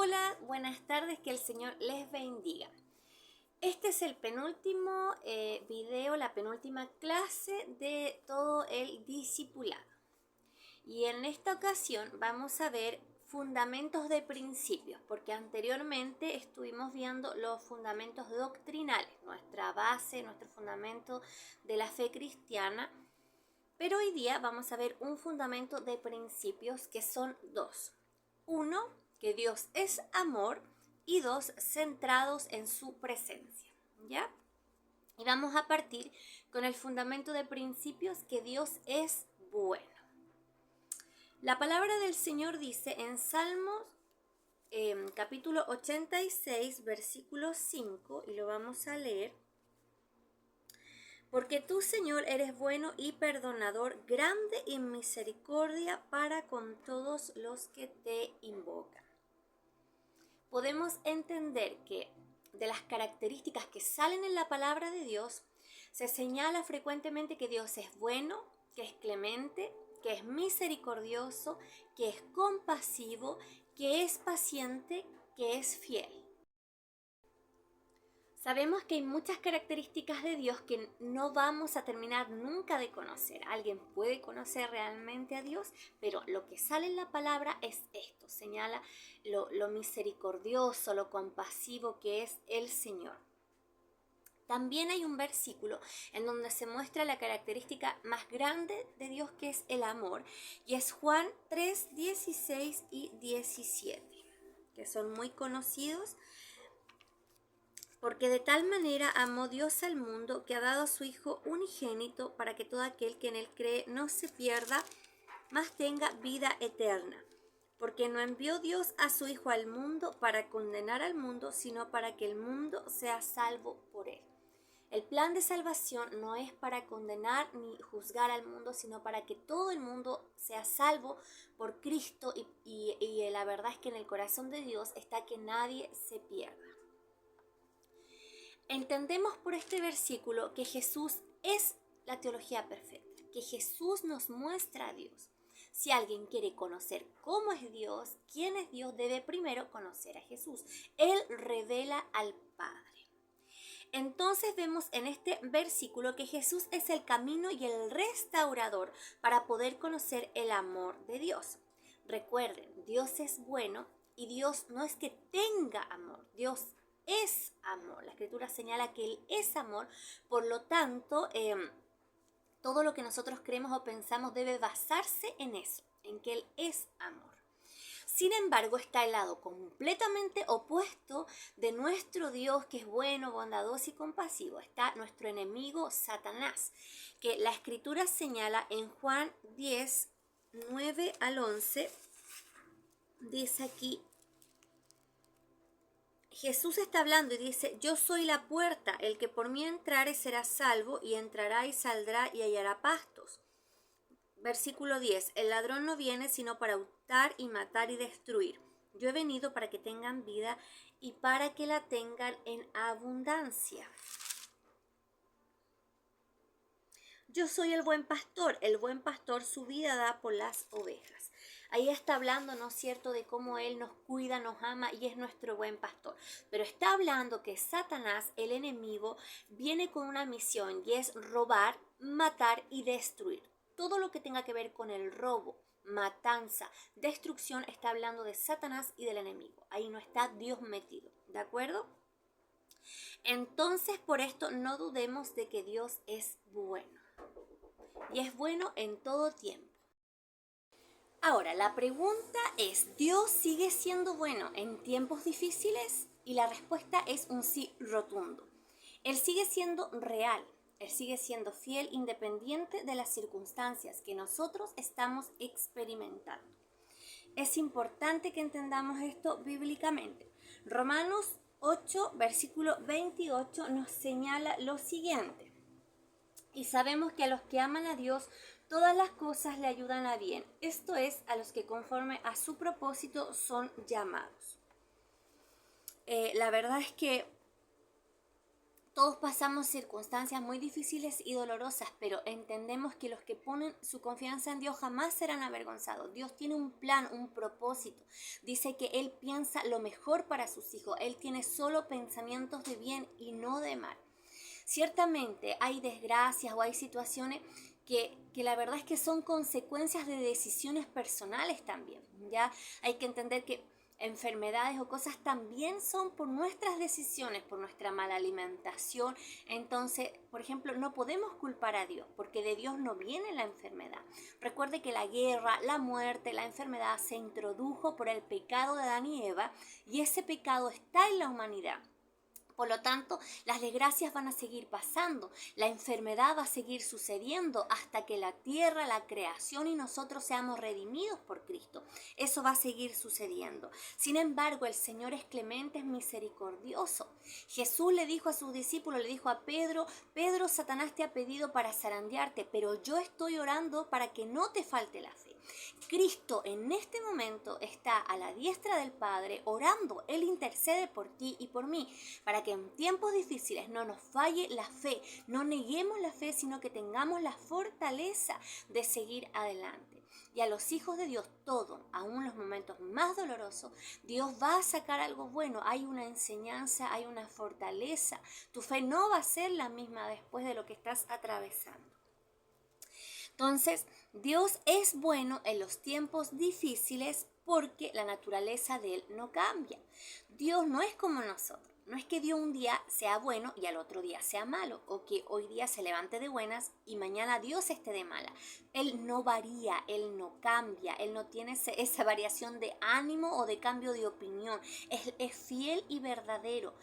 Hola, buenas tardes, que el Señor les bendiga. Este es el penúltimo video, la penúltima clase de todo el discipulado. Y en esta ocasión vamos a ver fundamentos de principios, porque anteriormente estuvimos viendo los fundamentos doctrinales, nuestra base, nuestro fundamento de la fe cristiana. Pero hoy día vamos a ver un fundamento de principios que son dos. Uno, que Dios es amor, y dos, centrados en su presencia, ¿ya? Y vamos a partir con el fundamento de principios, que Dios es bueno. La palabra del Señor dice en Salmos capítulo 86, versículo 5, y lo vamos a leer. Porque tú, Señor, eres bueno y perdonador, grande en misericordia para con todos los que te invocan. Podemos entender que de las características que salen en la palabra de Dios, se señala frecuentemente que Dios es bueno, que es clemente, que es misericordioso, que es compasivo, que es paciente, que es fiel. Sabemos que hay muchas características de Dios que no vamos a terminar nunca de conocer. Alguien puede conocer realmente a Dios, pero lo que sale en la palabra es esto. Señala lo misericordioso, lo compasivo que es el Señor. También hay un versículo en donde se muestra la característica más grande de Dios, que es el amor. Y es Juan 3, 16 y 17, que son muy conocidos. Porque de tal manera amó Dios al mundo, que ha dado a su Hijo unigénito, para que todo aquel que en él cree no se pierda, mas tenga vida eterna. Porque no envió Dios a su Hijo al mundo para condenar al mundo, sino para que el mundo sea salvo por él. El plan de salvación no es para condenar ni juzgar al mundo, sino para que todo el mundo sea salvo por Cristo. Y la verdad es que en el corazón de Dios está que nadie se pierda. Entendemos por este versículo que Jesús es la teología perfecta, que Jesús nos muestra a Dios. Si alguien quiere conocer cómo es Dios, quién es Dios, debe primero conocer a Jesús. Él revela al Padre. Entonces vemos en este versículo que Jesús es el camino y el restaurador para poder conocer el amor de Dios. Recuerden, Dios es bueno y Dios no es que tenga amor, Dios es amor. La Escritura señala que Él es amor, por lo tanto, todo lo que nosotros creemos o pensamos debe basarse en eso, en que Él es amor. Sin embargo, está el lado completamente opuesto de nuestro Dios, que es bueno, bondadoso y compasivo. Está nuestro enemigo Satanás, que la Escritura señala en Juan 10, 9 al 11, dice aquí, Jesús está hablando y dice: yo soy la puerta, el que por mí entrare será salvo, y entrará y saldrá y hallará pastos. Versículo 10, el ladrón no viene sino para hurtar y matar y destruir. Yo he venido para que tengan vida y para que la tengan en abundancia. Yo soy el buen pastor su vida da por las ovejas. Ahí está hablando, ¿no es cierto?, de cómo Él nos cuida, nos ama y es nuestro buen pastor. Pero está hablando que Satanás, el enemigo, viene con una misión, y es robar, matar y destruir. Todo lo que tenga que ver con el robo, matanza, destrucción, está hablando de Satanás y del enemigo. Ahí no está Dios metido, ¿de acuerdo? Entonces, por esto no dudemos de que Dios es bueno. Y es bueno en todo tiempo. Ahora, la pregunta es, ¿Dios sigue siendo bueno en tiempos difíciles? Y la respuesta es un sí rotundo. Él sigue siendo real, Él sigue siendo fiel, independiente de las circunstancias que nosotros estamos experimentando. Es importante que entendamos esto bíblicamente. Romanos 8, versículo 28 nos señala lo siguiente. Y sabemos que a los que aman a Dios, todas las cosas le ayudan a bien. Esto es, a los que conforme a su propósito son llamados. La verdad es que Todos pasamos circunstancias muy difíciles y dolorosas, pero entendemos que los que ponen su confianza en Dios jamás serán avergonzados. Dios tiene un plan, un propósito. Dice que Él piensa lo mejor para sus hijos. Él tiene solo pensamientos de bien y no de mal. Ciertamente hay desgracias o hay situaciones que la verdad es que son consecuencias de decisiones personales también. Ya hay que entender que enfermedades o cosas también son por nuestras decisiones, por nuestra mala alimentación. Entonces, por ejemplo, no podemos culpar a Dios, porque de Dios no viene la enfermedad. Recuerde que la guerra, la muerte, la enfermedad se introdujo por el pecado de Adán y Eva, y ese pecado está en la humanidad. Por lo tanto, las desgracias van a seguir pasando, la enfermedad va a seguir sucediendo hasta que la tierra, la creación y nosotros seamos redimidos por Cristo. Eso va a seguir sucediendo. Sin embargo, el Señor es clemente, es misericordioso. Jesús le dijo a sus discípulos, le dijo a Pedro, Pedro, Satanás te ha pedido para zarandearte, pero yo estoy orando para que no te falte la fe. Cristo en este momento está a la diestra del Padre orando. Él intercede por ti y por mí para que en tiempos difíciles no nos falle la fe, no neguemos la fe, sino que tengamos la fortaleza de seguir adelante. Y a los hijos de Dios, todo, aún los momentos más dolorosos, Dios va a sacar algo bueno. Hay una enseñanza, hay una fortaleza. Tu fe no va a ser la misma después de lo que estás atravesando. Entonces, Dios es bueno en los tiempos difíciles porque la naturaleza de Él no cambia. Dios no es como nosotros. No es que Dios un día sea bueno y al otro día sea malo, o que hoy día se levante de buenas y mañana Dios esté de mala. Él no varía, Él no cambia, Él no tiene esa variación de ánimo o de cambio de opinión. Es fiel y verdadero.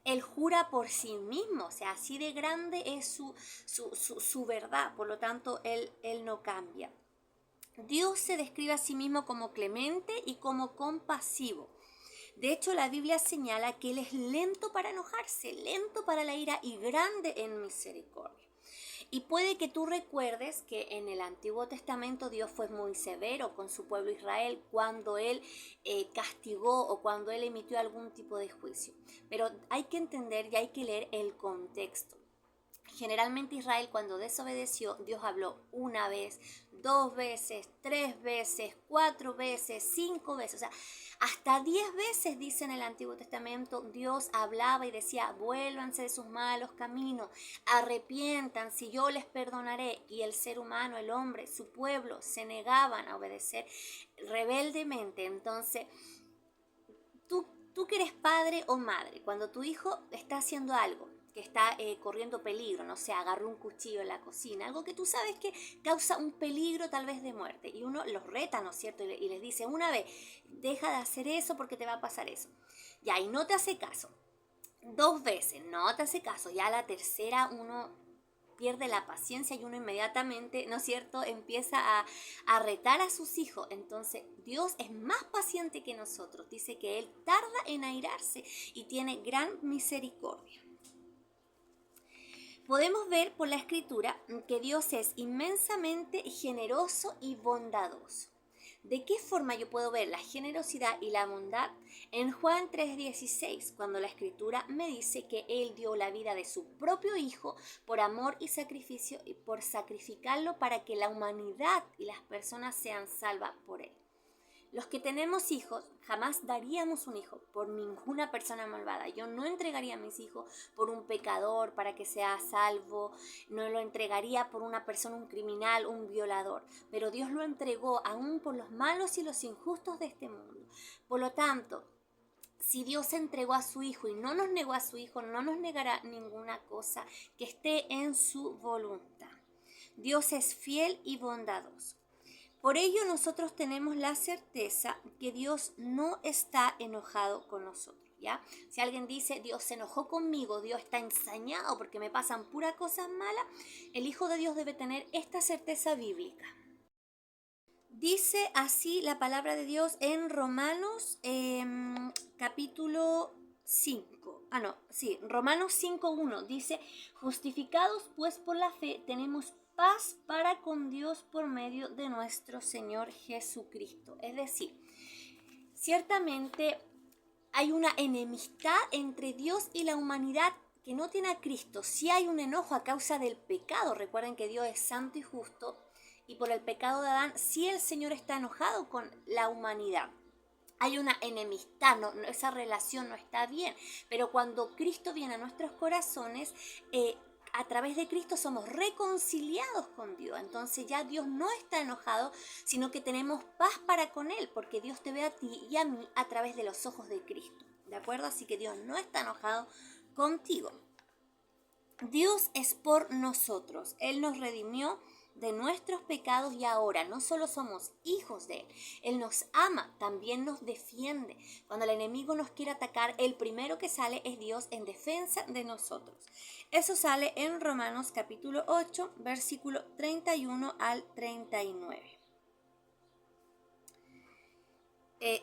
Él jura por sí mismo, o sea, así de grande es su verdad, por lo tanto, Él no cambia. Dios se describe a sí mismo como clemente y como compasivo. De hecho, la Biblia señala que Él es lento para enojarse, lento para la ira y grande en misericordia. Y puede que tú recuerdes que en el Antiguo Testamento Dios fue muy severo con su pueblo Israel cuando Él castigó o cuando Él emitió algún tipo de juicio. Pero hay que entender y hay que leer el contexto. Generalmente Israel cuando desobedeció, Dios habló una vez, 2 veces, 3 veces, 4 veces, 5 veces, o sea, hasta 10 veces dice en el Antiguo Testamento, Dios hablaba y decía, vuélvanse de sus malos caminos, arrepiéntanse y yo les perdonaré. Y el ser humano, el hombre, su pueblo, se negaban a obedecer rebeldemente. Entonces, tú que eres padre o madre, cuando tu hijo está haciendo algo, que está corriendo peligro, no sé, agarró un cuchillo en la cocina, algo que tú sabes que causa un peligro tal vez de muerte, y uno los reta, ¿no es cierto? Y les dice, una vez, deja de hacer eso porque te va a pasar eso. Ya, y no te hace caso. 2 veces, no te hace caso. Ya la tercera uno pierde la paciencia y uno inmediatamente, ¿no es cierto?, empieza a retar a sus hijos. Entonces, Dios es más paciente que nosotros. Dice que Él tarda en airarse y tiene gran misericordia. Podemos ver por la Escritura que Dios es inmensamente generoso y bondadoso. ¿De qué forma yo puedo ver la generosidad y la bondad? En Juan 3:16, cuando la Escritura me dice que Él dio la vida de su propio Hijo por amor y sacrificio y por sacrificarlo para que la humanidad y las personas sean salvas por Él. Los que tenemos hijos, jamás daríamos un hijo por ninguna persona malvada. Yo no entregaría a mis hijos por un pecador para que sea salvo. No lo entregaría por una persona, un criminal, un violador. Pero Dios lo entregó aún por los malos y los injustos de este mundo. Por lo tanto, si Dios entregó a su Hijo y no nos negó a su Hijo, no nos negará ninguna cosa que esté en su voluntad. Dios es fiel y bondadoso. Por ello nosotros tenemos la certeza que Dios no está enojado con nosotros, ¿ya? Si alguien dice, Dios se enojó conmigo, Dios está ensañado porque me pasan puras cosas malas, el Hijo de Dios debe tener esta certeza bíblica. Dice así la palabra de Dios en Romanos capítulo 5. Romanos 5:1 dice, justificados pues por la fe tenemos paz para con Dios por medio de nuestro Señor Jesucristo. Es decir, ciertamente hay una enemistad entre Dios y la humanidad que no tiene a Cristo, sí hay un enojo a causa del pecado. Recuerden que Dios es santo y justo, y por el pecado de Adán, sí el Señor está enojado con la humanidad. Hay una enemistad, esa relación no está bien. Pero cuando Cristo viene a nuestros corazones, a través de Cristo somos reconciliados con Dios. Entonces ya Dios no está enojado, sino que tenemos paz para con Él, porque Dios te ve a ti y a mí a través de los ojos de Cristo. ¿De acuerdo? Así que Dios no está enojado contigo. Dios es por nosotros. Él nos redimió de nuestros pecados y ahora no solo somos hijos de Él, Él nos ama, también nos defiende. Cuando el enemigo nos quiere atacar, el primero que sale es Dios en defensa de nosotros. Eso sale en Romanos capítulo 8, versículo 31 al 39.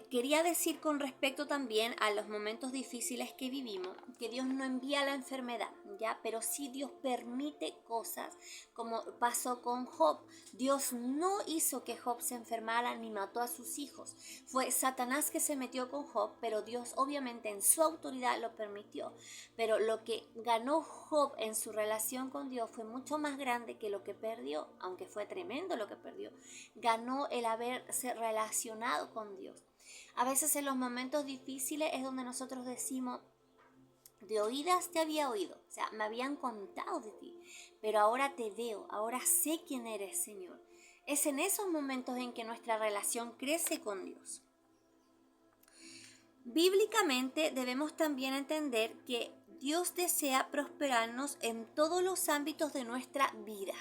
Quería decir con respecto también a los momentos difíciles que vivimos, que Dios no envía la enfermedad, ¿ya? Pero sí Dios permite cosas, como pasó con Job. Dios no hizo que Job se enfermara ni mató a sus hijos. Fue Satanás que se metió con Job, pero Dios obviamente en su autoridad lo permitió. Pero lo que ganó Job en su relación con Dios fue mucho más grande que lo que perdió, aunque fue tremendo lo que perdió. Ganó el haberse relacionado con Dios. A veces en los momentos difíciles es donde nosotros decimos, de oídas te había oído, o sea, me habían contado de ti, pero ahora te veo, ahora sé quién eres, Señor. Es en esos momentos en que nuestra relación crece con Dios. Bíblicamente debemos también entender que Dios desea prosperarnos en todos los ámbitos de nuestra vida.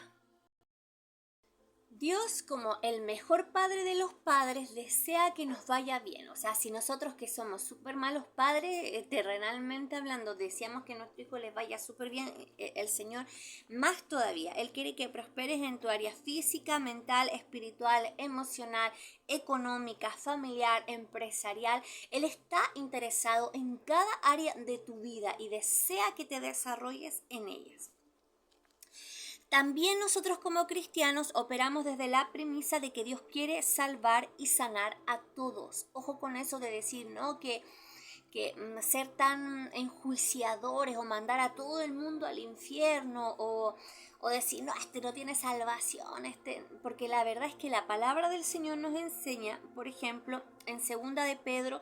Dios, como el mejor padre de los padres, desea que nos vaya bien. O sea, si nosotros que somos súper malos padres, terrenalmente hablando, deseamos que a nuestro hijo les vaya súper bien, el Señor más todavía. Él quiere que prosperes en tu área física, mental, espiritual, emocional, económica, familiar, empresarial. Él está interesado en cada área de tu vida y desea que te desarrolles en ellas. También nosotros como cristianos operamos desde la premisa de que Dios quiere salvar y sanar a todos. Ojo con eso de decir, ¿no? Que ser tan enjuiciadores o mandar a todo el mundo al infierno o decir, no, este no tiene salvación, porque la verdad es que la palabra del Señor nos enseña, por ejemplo, en 2 de Pedro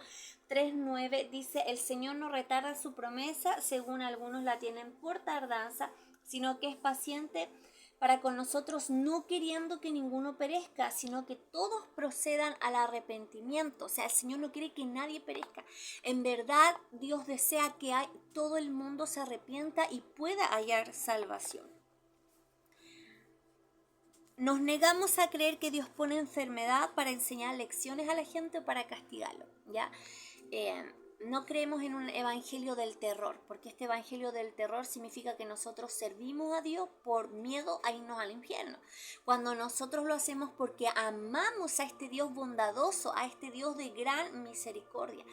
3:9 dice, el Señor no retarda su promesa, según algunos la tienen por tardanza, sino que es paciente para con nosotros, no queriendo que ninguno perezca, sino que todos procedan al arrepentimiento. O sea, el Señor no quiere que nadie perezca. En verdad, Dios desea que todo el mundo se arrepienta y pueda hallar salvación. Nos negamos a creer que Dios pone enfermedad para enseñar lecciones a la gente o para castigarlo, ¿ya? No creemos en un evangelio del terror, porque este evangelio del terror significa que nosotros servimos a Dios por miedo a irnos al infierno. Cuando nosotros lo hacemos porque amamos a este Dios bondadoso, a este Dios de gran misericordia.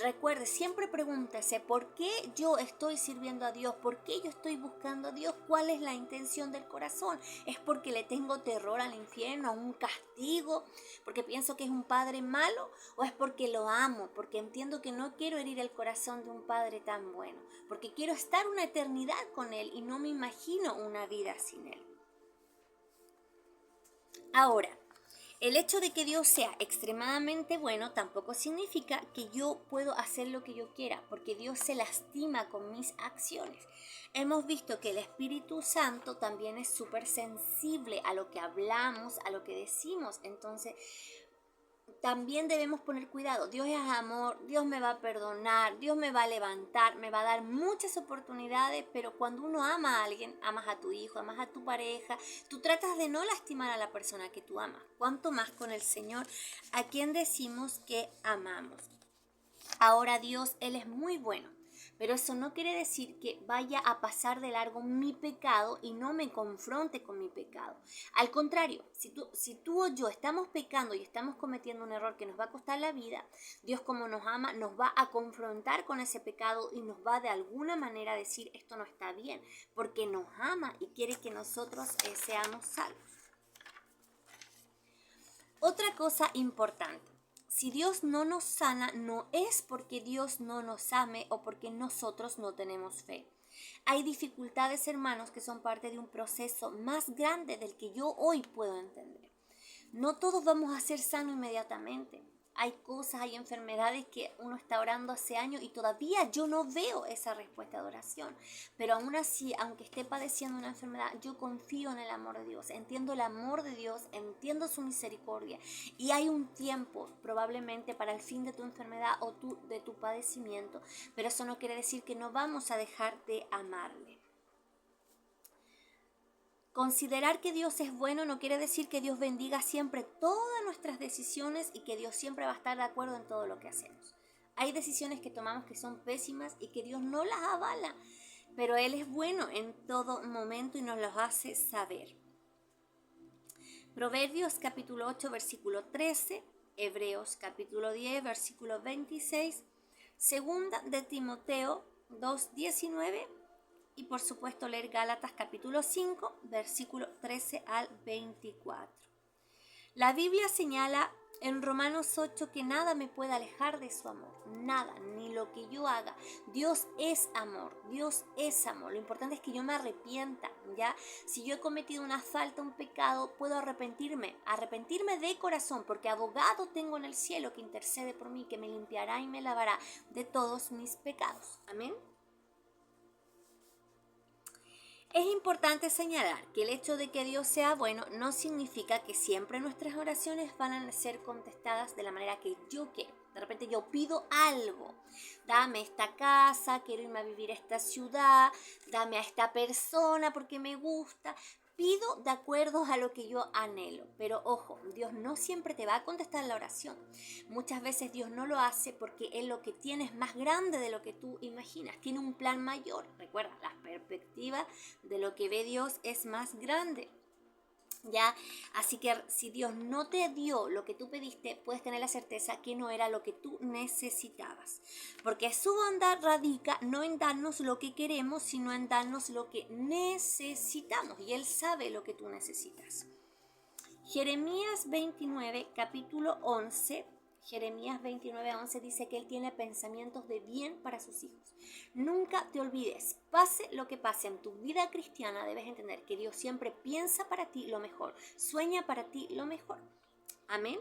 Recuerde, siempre pregúntese, ¿por qué yo estoy sirviendo a Dios? ¿Por qué yo estoy buscando a Dios? ¿Cuál es la intención del corazón? ¿Es porque le tengo terror al infierno, a un castigo? ¿Porque pienso que es un padre malo? ¿O es porque lo amo? Porque entiendo que no quiero herir el corazón de un padre tan bueno, porque quiero estar una eternidad con Él y no me imagino una vida sin Él. Ahora, el hecho de que Dios sea extremadamente bueno tampoco significa que yo puedo hacer lo que yo quiera, porque Dios se lastima con mis acciones. Hemos visto que el Espíritu Santo también es súper sensible a lo que hablamos, a lo que decimos, entonces también debemos poner cuidado. Dios es amor, Dios me va a perdonar, Dios me va a levantar, me va a dar muchas oportunidades, pero cuando uno ama a alguien, amas a tu hijo, amas a tu pareja, tú tratas de no lastimar a la persona que tú amas. ¿Cuánto más con el Señor, a quien decimos que amamos? Ahora Dios, Él es muy bueno. Pero eso no quiere decir que vaya a pasar de largo mi pecado y no me confronte con mi pecado. Al contrario, si tú o yo estamos pecando y estamos cometiendo un error que nos va a costar la vida, Dios como nos ama nos va a confrontar con ese pecado y nos va de alguna manera a decir esto no está bien, porque nos ama y quiere que nosotros seamos salvos. Otra cosa importante. Si Dios no nos sana, no es porque Dios no nos ame o porque nosotros no tenemos fe. Hay dificultades, hermanos, que son parte de un proceso más grande del que yo hoy puedo entender. No todos vamos a ser sanos inmediatamente. Hay cosas, hay enfermedades que uno está orando hace años y todavía yo no veo esa respuesta de oración. Pero aún así, aunque esté padeciendo una enfermedad, yo confío en el amor de Dios. Entiendo el amor de Dios, entiendo su misericordia. Y hay un tiempo probablemente para el fin de tu enfermedad o de tu padecimiento. Pero eso no quiere decir que no vamos a dejar de amarle. Considerar que Dios es bueno no quiere decir que Dios bendiga siempre todas nuestras decisiones y que Dios siempre va a estar de acuerdo en todo lo que hacemos. Hay decisiones que tomamos que son pésimas y que Dios no las avala, pero Él es bueno en todo momento y nos los hace saber. Proverbios capítulo 8, versículo 13, Hebreos capítulo 10, versículo 26, Segunda de Timoteo 2, 19 y por supuesto leer Gálatas capítulo 5, versículo 13 al 24. La Biblia señala en Romanos 8 que nada me puede alejar de su amor, nada, ni lo que yo haga. Dios es amor, Dios es amor. Lo importante es que yo me arrepienta, ¿ya? Si yo he cometido una falta, un pecado, puedo arrepentirme de corazón, porque abogado tengo en el cielo que intercede por mí, que me limpiará y me lavará de todos mis pecados. Amén. Es importante señalar que el hecho de que Dios sea bueno no significa que siempre nuestras oraciones van a ser contestadas de la manera que yo quiero. De repente yo pido algo, dame esta casa, quiero irme a vivir a esta ciudad, dame a esta persona porque me gusta. Pido de acuerdo a lo que yo anhelo, pero ojo, Dios no siempre te va a contestar la oración. Muchas veces Dios no lo hace porque Él lo que tiene es más grande de lo que tú imaginas. Tiene un plan mayor. Recuerda, la perspectiva de lo que ve Dios es más grande. ¿Ya? Así que si Dios no te dio lo que tú pediste, puedes tener la certeza que no era lo que tú necesitabas. Porque su bondad radica no en darnos lo que queremos, sino en darnos lo que necesitamos. Y Él sabe lo que tú necesitas. Jeremías 29, capítulo 11. Jeremías 29:11 dice que Él tiene pensamientos de bien para sus hijos. Nunca te olvides, pase lo que pase en tu vida cristiana, debes entender que Dios siempre piensa para ti lo mejor, sueña para ti lo mejor. Amén.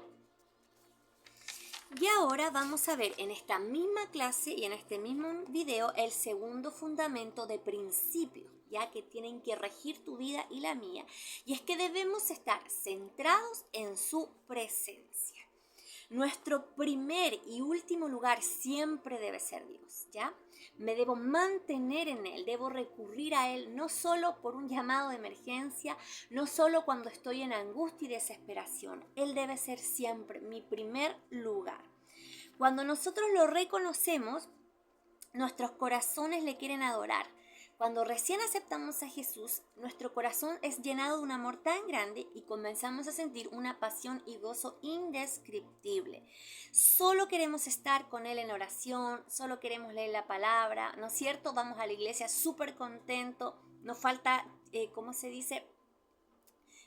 Y ahora vamos a ver en esta misma clase y en este mismo video el segundo fundamento de principios, ya que tienen que regir tu vida y la mía. Y es que debemos estar centrados en su presencia. Nuestro primer y último lugar siempre debe ser Dios, ¿ya? Me debo mantener en Él, debo recurrir a Él, no solo por un llamado de emergencia, no solo cuando estoy en angustia y desesperación. Él debe ser siempre mi primer lugar. Cuando nosotros lo reconocemos, nuestros corazones le quieren adorar. Cuando recién aceptamos a Jesús, nuestro corazón es llenado de un amor tan grande y comenzamos a sentir una pasión y gozo indescriptible. Solo queremos estar con Él en oración, solo queremos leer la palabra, ¿no es cierto? Vamos a la iglesia súper contentos, nos falta, ¿cómo se dice?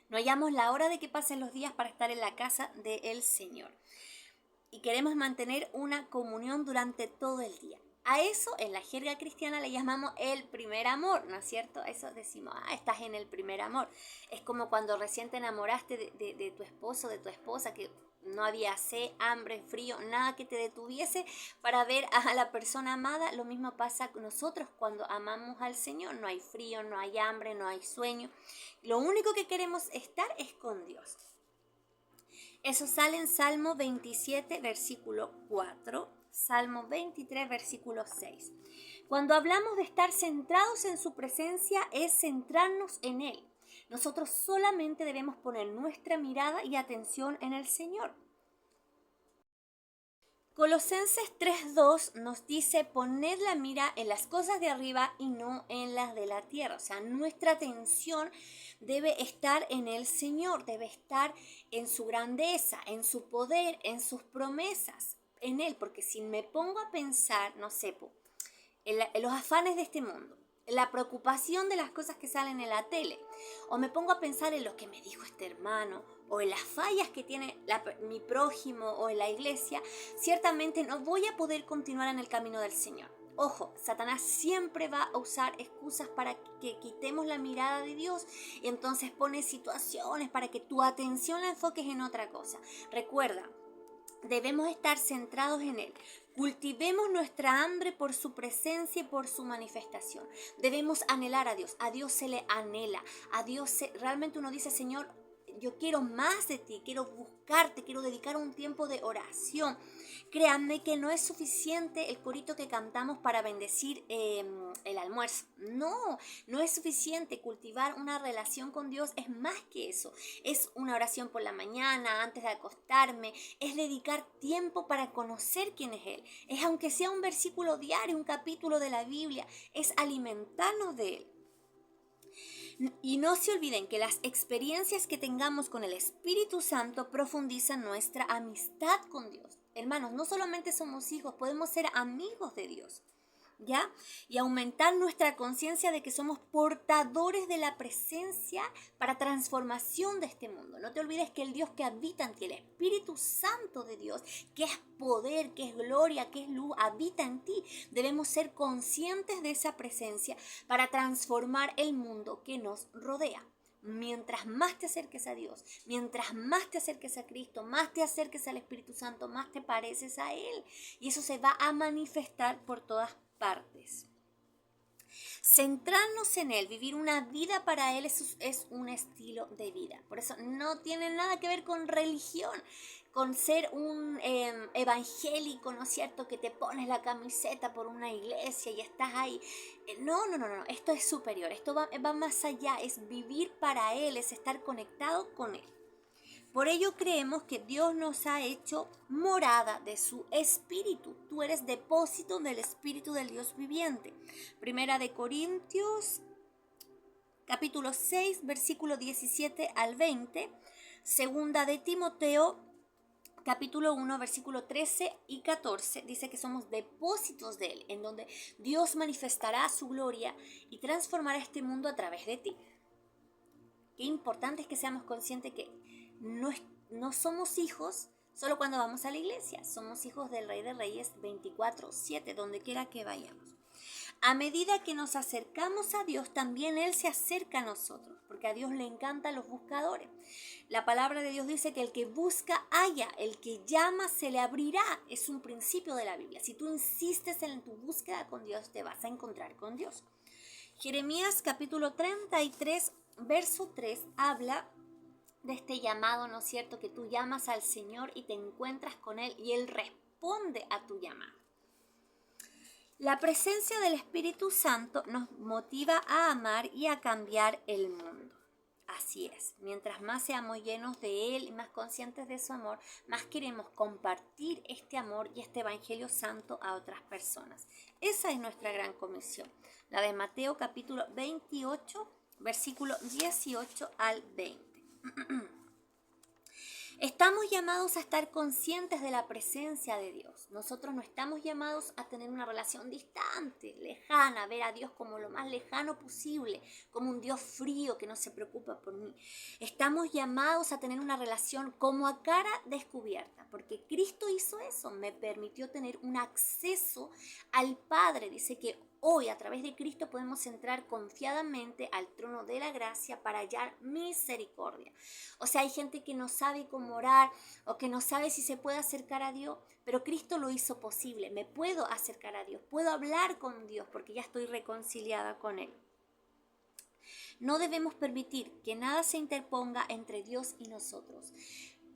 No hallamos la hora de que pasen los días para estar en la casa del Señor. Y queremos mantener una comunión durante todo el día. A eso en la jerga cristiana le llamamos el primer amor, ¿no es cierto? A eso decimos, estás en el primer amor. Es como cuando recién te enamoraste de tu esposo, de tu esposa, que no había sed, hambre, frío, nada que te detuviese para ver a la persona amada. Lo mismo pasa con nosotros cuando amamos al Señor. No hay frío, no hay hambre, no hay sueño. Lo único que queremos estar es con Dios. Eso sale en Salmo 27, versículo 4. Salmo 23, versículo 6. Cuando hablamos de estar centrados en su presencia, es centrarnos en Él. Nosotros solamente debemos poner nuestra mirada y atención en el Señor. Colosenses 3:2 nos dice: poned la mira en las cosas de arriba y no en las de la tierra. O sea, nuestra atención debe estar en el Señor, debe estar en su grandeza, en su poder, en sus promesas, en Él. Porque si me pongo a pensar, no sé, en los afanes de este mundo, la preocupación de las cosas que salen en la tele, o me pongo a pensar en lo que me dijo este hermano, o en las fallas que tiene mi prójimo o en la iglesia, ciertamente no voy a poder continuar en el camino del Señor. Ojo, Satanás siempre va a usar excusas para que quitemos la mirada de Dios y entonces pone situaciones para que tu atención la enfoques en otra cosa. Recuerda, debemos estar centrados en Él. Cultivemos nuestra hambre por su presencia y por su manifestación. Debemos anhelar a Dios. A Dios se le anhela. Realmente uno dice, Señor, yo quiero más de ti, quiero buscarte, quiero dedicar un tiempo de oración. Créanme que no es suficiente el corito que cantamos para bendecir el almuerzo. No es suficiente. Cultivar una relación con Dios es más que eso. Es una oración por la mañana, antes de acostarme. Es dedicar tiempo para conocer quién es Él. Es aunque sea un versículo diario, un capítulo de la Biblia. Es alimentarnos de Él. Y no se olviden que las experiencias que tengamos con el Espíritu Santo profundizan nuestra amistad con Dios. Hermanos, no solamente somos hijos, podemos ser amigos de Dios, ¿ya? Y aumentar nuestra conciencia de que somos portadores de la presencia para transformación de este mundo. No te olvides que el Dios que habita en ti, el Espíritu Santo de Dios, que es poder, que es gloria, que es luz, habita en ti. Debemos ser conscientes de esa presencia para transformar el mundo que nos rodea. Mientras más te acerques a Dios, mientras más te acerques a Cristo, más te acerques al Espíritu Santo, más te pareces a Él. Y eso se va a manifestar por todas partes. Centrarnos en Él, vivir una vida para Él es un estilo de vida. Por eso no tiene nada que ver con religión, con ser un evangélico, ¿no es cierto? Que te pones la camiseta por una iglesia y estás ahí. No. Esto es superior, esto va más allá, es vivir para Él, es estar conectado con Él. Por ello creemos que Dios nos ha hecho morada de su Espíritu. Tú eres depósito del Espíritu del Dios viviente. Primera de Corintios, capítulo 6, versículo 17 al 20. Segunda de Timoteo, capítulo 1, versículo 13 y 14. Dice que somos depósitos de Él, en donde Dios manifestará su gloria y transformará este mundo a través de ti. Qué importante es que seamos conscientes que no somos hijos solo cuando vamos a la iglesia. Somos hijos del Rey de Reyes 24/7, donde quiera que vayamos. A medida que nos acercamos a Dios, también Él se acerca a nosotros, porque a Dios le encantan los buscadores. La palabra de Dios dice que el que busca, halla, el que llama, se le abrirá. Es un principio de la Biblia. Si tú insistes en tu búsqueda con Dios, te vas a encontrar con Dios. Jeremías capítulo 33, verso 3, habla de este llamado, ¿no es cierto? Que tú llamas al Señor y te encuentras con Él y Él responde a tu llamado. La presencia del Espíritu Santo nos motiva a amar y a cambiar el mundo. Así es, mientras más seamos llenos de Él y más conscientes de su amor, más queremos compartir este amor y este Evangelio Santo a otras personas. Esa es nuestra gran comisión, la de Mateo capítulo 28, versículo 18 al 20. Estamos llamados a estar conscientes de la presencia de Dios. Nosotros no estamos llamados a tener una relación distante, lejana, ver a Dios como lo más lejano posible, como un Dios frío que no se preocupa por mí. Estamos llamados a tener una relación como a cara descubierta, porque Cristo hizo eso, me permitió tener un acceso al Padre. Dice que hoy, a través de Cristo, podemos entrar confiadamente al trono de la gracia para hallar misericordia. O sea, hay gente que no sabe cómo orar o que no sabe si se puede acercar a Dios, pero Cristo lo hizo posible. Me puedo acercar a Dios, puedo hablar con Dios porque ya estoy reconciliada con Él. No debemos permitir que nada se interponga entre Dios y nosotros.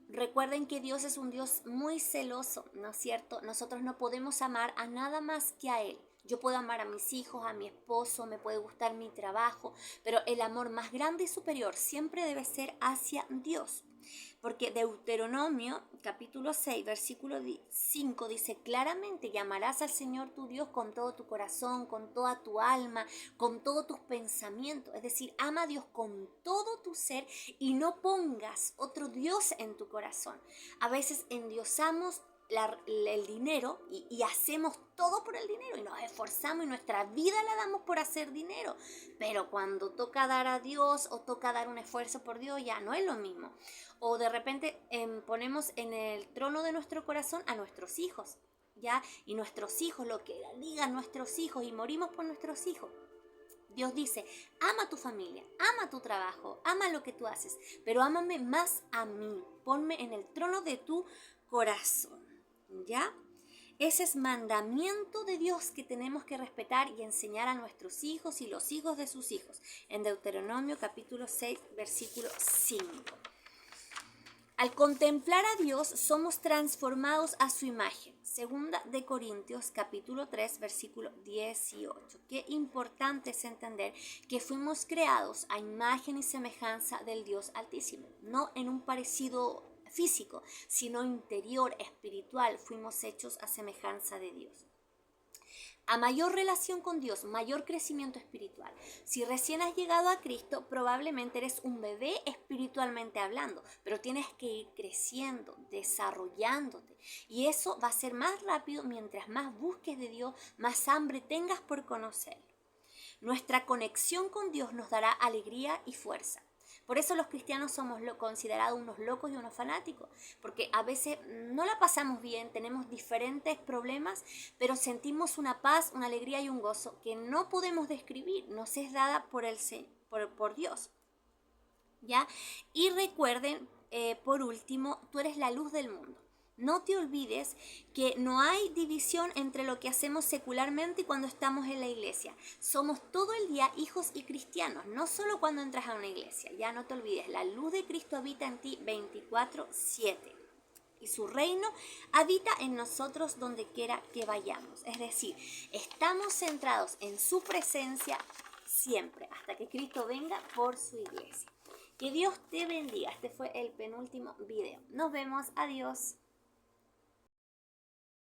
Recuerden que Dios es un Dios muy celoso, ¿no es cierto? Nosotros no podemos amar a nada más que a Él. Yo puedo amar a mis hijos, a mi esposo, me puede gustar mi trabajo, pero el amor más grande y superior siempre debe ser hacia Dios. Porque Deuteronomio capítulo 6, versículo 5 dice claramente: llamarás al Señor tu Dios con todo tu corazón, con toda tu alma, con todos tus pensamientos. Es decir, ama a Dios con todo tu ser y no pongas otro Dios en tu corazón. A veces endiosamos el dinero y hacemos todo por el dinero y nos esforzamos y nuestra vida la damos por hacer dinero, pero cuando toca dar a Dios o toca dar un esfuerzo por Dios, ya no es lo mismo. O de repente ponemos en el trono de nuestro corazón a nuestros hijos ¿ya? Y nuestros hijos, lo que digan nuestros hijos, y morimos por nuestros hijos. Dios dice, ama a tu familia, ama tu trabajo, ama lo que tú haces, pero ámame más a mí, ponme en el trono de tu corazón, ¿ya? Ese es mandamiento de Dios que tenemos que respetar y enseñar a nuestros hijos y los hijos de sus hijos, en Deuteronomio capítulo 6, versículo 5. Al contemplar a Dios somos transformados a su imagen. Segunda de Corintios capítulo 3 versículo 18. Qué importante es entender que fuimos creados a imagen y semejanza del Dios Altísimo, no en un parecido físico, sino interior, espiritual. Fuimos hechos a semejanza de Dios. A mayor relación con Dios, mayor crecimiento espiritual. Si recién has llegado a Cristo, probablemente eres un bebé espiritualmente hablando, pero tienes que ir creciendo, desarrollándote. Y eso va a ser más rápido mientras más busques de Dios, más hambre tengas por conocerlo. Nuestra conexión con Dios nos dará alegría y fuerza. Por eso los cristianos somos considerados unos locos y unos fanáticos, porque a veces no la pasamos bien, tenemos diferentes problemas, pero sentimos una paz, una alegría y un gozo que no podemos describir, nos es dada por Dios. ¿Ya? Y recuerden, por último, tú eres la luz del mundo. No te olvides que no hay división entre lo que hacemos secularmente y cuando estamos en la iglesia. Somos todo el día hijos y cristianos, no solo cuando entras a una iglesia. Ya no te olvides, la luz de Cristo habita en ti 24/7. Y su reino habita en nosotros donde quiera que vayamos. Es decir, estamos centrados en su presencia siempre, hasta que Cristo venga por su iglesia. Que Dios te bendiga. Este fue el penúltimo video. Nos vemos. Adiós.